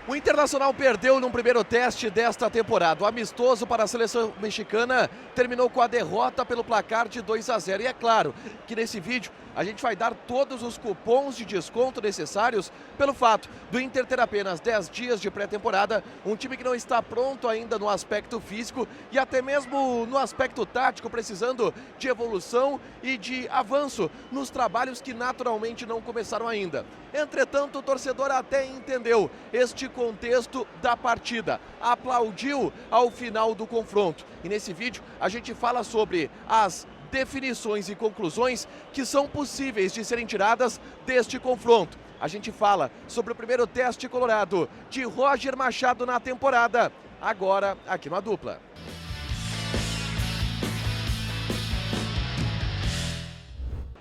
O Internacional perdeu num primeiro teste desta temporada. O amistoso para a seleção mexicana terminou com a derrota pelo placar de 2-0. E é claro que nesse vídeo a gente vai dar todos os cupons de desconto necessários pelo fato do Inter ter apenas 10 dias de pré-temporada, um time que não está pronto ainda no aspecto físico e até mesmo no aspecto tático, precisando de evolução e de avanço nos trabalhos que naturalmente não começaram ainda. Entretanto, o torcedor até entendeu este contexto da partida, aplaudiu ao final do confronto. E nesse vídeo a gente fala sobre as definições e conclusões que são possíveis de serem tiradas deste confronto. A gente fala sobre o primeiro teste colorado de Roger Machado na temporada, agora aqui no A Dupla.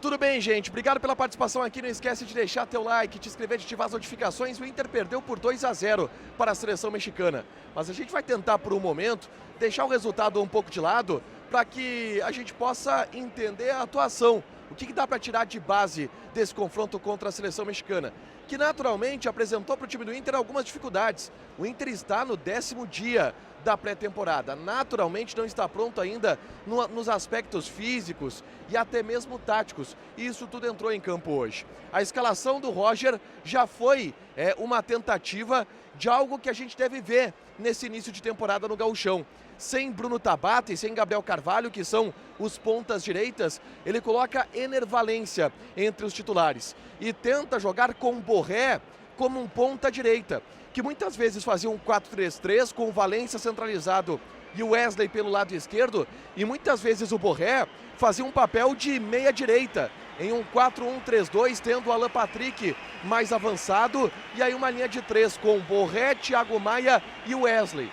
Tudo bem, gente? Obrigado pela participação aqui. Não esquece de deixar teu like, te inscrever, de ativar as notificações. O Inter perdeu por 2-0 para a seleção mexicana. Mas a gente vai tentar, por um momento, deixar o resultado um pouco de lado para que a gente possa entender a atuação. O que dá para tirar de base desse confronto contra a seleção mexicana? Que naturalmente apresentou para o time do Inter algumas dificuldades. O Inter está no 10º dia da pré-temporada. Naturalmente não está pronto ainda nos aspectos físicos e até mesmo táticos. E isso tudo entrou em campo hoje. A escalação do Roger já foi uma tentativa de algo que a gente deve ver nesse início de temporada no Gauchão. Sem Bruno Tabata e sem Gabriel Carvalho, que são os pontas direitas, ele coloca Ener Valencia entre os titulares e tenta jogar com Borré como um ponta direita, que muitas vezes fazia um 4-3-3 com o Valencia centralizado e o Wesley pelo lado esquerdo, e muitas vezes o Borré fazia um papel de meia direita, em um 4-1-3-2, tendo o Alan Patrick mais avançado, e aí uma linha de 3 com Borré, Thiago Maia e o Wesley.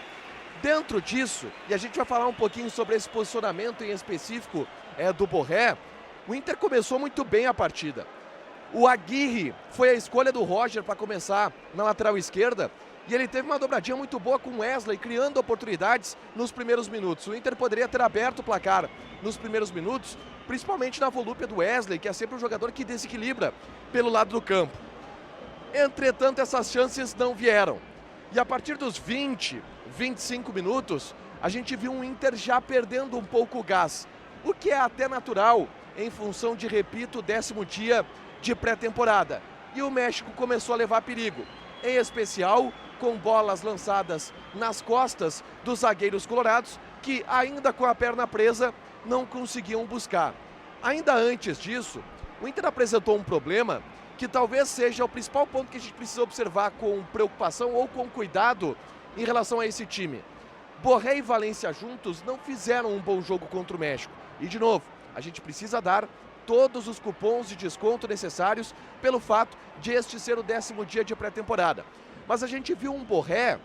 Dentro disso, e a gente vai falar um pouquinho sobre esse posicionamento em específico do Borré, o Inter começou muito bem a partida. O Aguirre foi a escolha do Roger para começar na lateral esquerda e ele teve uma dobradinha muito boa com o Wesley, criando oportunidades nos primeiros minutos. O Inter poderia ter aberto o placar nos primeiros minutos, principalmente na volúpia do Wesley, que é sempre um jogador que desequilibra pelo lado do campo. Entretanto, essas chances não vieram. E a partir dos 25 minutos, a gente viu um Inter já perdendo um pouco o gás, o que é até natural em função de, repito, o 10º dia de pré-temporada. E o México começou a levar perigo, em especial com bolas lançadas nas costas dos zagueiros colorados, que ainda com a perna presa não conseguiam buscar. Ainda antes disso, o Inter apresentou um problema que talvez seja o principal ponto que a gente precisa observar com preocupação ou com cuidado em relação a esse time. Borré e Valencia juntos não fizeram um bom jogo contra o México. E de novo, a gente precisa dar todos os cupons de desconto necessários pelo fato de este ser o 10º dia de pré-temporada. Mas a gente viu um Borré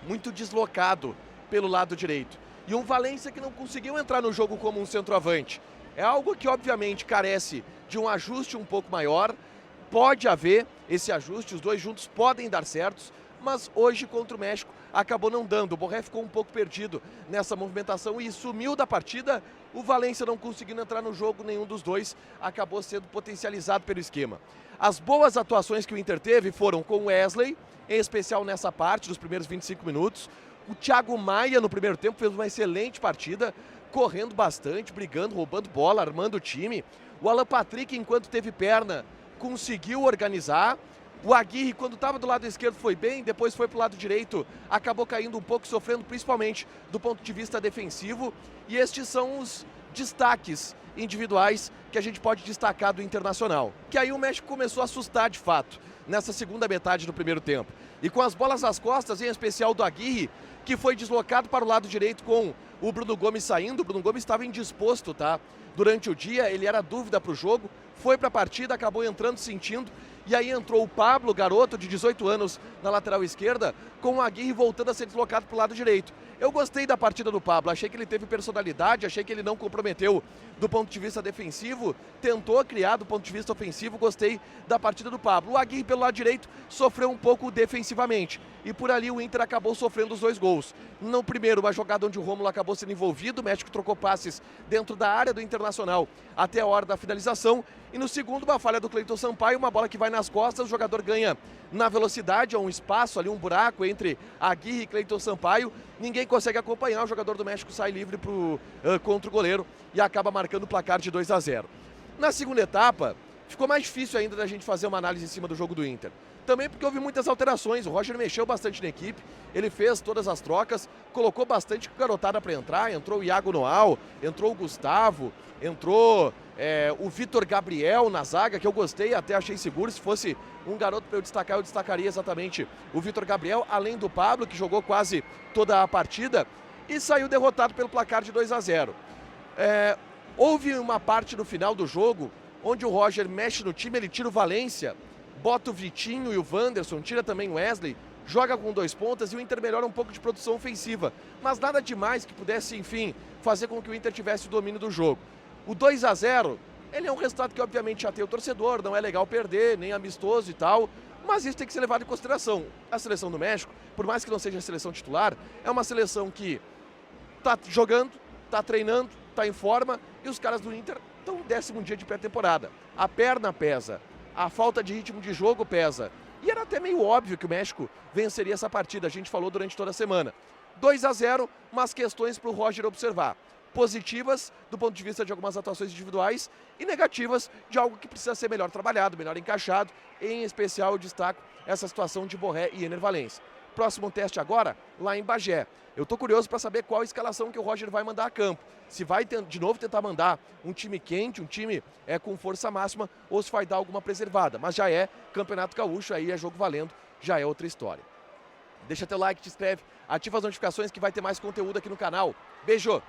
muito deslocado pelo lado direito e um Valencia que não conseguiu entrar no jogo como um centroavante. É algo que obviamente carece de um ajuste um pouco maior. Pode haver esse ajuste, os dois juntos podem dar certos, mas hoje contra o México acabou não dando. O Borré ficou um pouco perdido nessa movimentação e sumiu da partida. O Valencia não conseguindo entrar no jogo, nenhum dos dois acabou sendo potencializado pelo esquema. As boas atuações que o Inter teve foram com o Wesley, em especial nessa parte dos primeiros 25 minutos. O Thiago Maia no primeiro tempo fez uma excelente partida, correndo bastante, brigando, roubando bola, armando o time. O Alan Patrick, enquanto teve perna, conseguiu organizar. O Aguirre, quando estava do lado esquerdo, foi bem, depois foi para o lado direito, acabou caindo um pouco, sofrendo principalmente do ponto de vista defensivo. E estes são os destaques individuais que a gente pode destacar do Internacional. Que aí o México começou a assustar de fato, nessa segunda metade do primeiro tempo. E com as bolas nas costas, em especial do Aguirre, que foi deslocado para o lado direito com o Bruno Gomes saindo. O Bruno Gomes estava indisposto, tá? Durante o dia, ele era dúvida para o jogo, foi para a partida, acabou entrando, sentindo, e aí entrou o Pablo, garoto de 18 anos, na lateral esquerda, com o Aguirre voltando a ser deslocado para o lado direito. Eu gostei da partida do Pablo, achei que ele teve personalidade, achei que ele não comprometeu do ponto de vista defensivo, tentou criar do ponto de vista ofensivo, gostei da partida do Pablo. O Aguirre pelo lado direito sofreu um pouco defensivamente, e por ali o Inter acabou sofrendo os dois gols. No primeiro, uma jogada onde o Rômulo acabou sendo envolvido, o México trocou passes dentro da área do Internacional, Internacional até a hora da finalização. E no segundo, uma falha do Cleiton Sampaio, uma bola que vai nas costas, o jogador ganha na velocidade, há um espaço ali, um buraco entre Aguirre e Cleiton Sampaio. Ninguém consegue acompanhar, o jogador do México sai livre contra o goleiro e acaba marcando o placar de 2-0. Na segunda etapa, ficou mais difícil ainda da gente fazer uma análise em cima do jogo do Inter. Também porque houve muitas alterações, o Roger mexeu bastante na equipe, ele fez todas as trocas, colocou bastante garotada para entrar, entrou o Iago Noal, entrou o Gustavo, entrou o Vitor Gabriel na zaga, que eu gostei, até achei seguro. Se fosse um garoto para eu destacar, eu destacaria exatamente o Vitor Gabriel, além do Pablo, que jogou quase toda a partida, e saiu derrotado pelo placar de 2-0. Houve uma parte no final do jogo, onde o Roger mexe no time, ele tira o Valência, bota o Vitinho e o Wanderson, tira também o Wesley, joga com 2 pontas e o Inter melhora um pouco de produção ofensiva. Mas nada demais que pudesse, enfim, fazer com que o Inter tivesse o domínio do jogo. O 2-0, ele é um resultado que obviamente já tem o torcedor, não é legal perder, nem amistoso e tal, mas isso tem que ser levado em consideração. A seleção do México, por mais que não seja a seleção titular, é uma seleção que tá jogando, tá treinando, tá em forma, e os caras do Inter estão no 10º dia de pré-temporada. A perna pesa. A falta de ritmo de jogo pesa. E era até meio óbvio que o México venceria essa partida, a gente falou durante toda a semana. 2-0, mas questões para o Roger observar. Positivas, do ponto de vista de algumas atuações individuais, e negativas de algo que precisa ser melhor trabalhado, melhor encaixado. Em especial, eu destaco essa situação de Borré e Ener Valencia. Próximo teste agora, lá em Bagé. Eu tô curioso para saber qual a escalação que o Roger vai mandar a campo. Se vai de novo tentar mandar um time quente, um time com força máxima, ou se vai dar alguma preservada. Mas já é Campeonato Gaúcho, aí é jogo valendo, já é outra história. Deixa teu like, te inscreve, ativa as notificações que vai ter mais conteúdo aqui no canal. Beijo!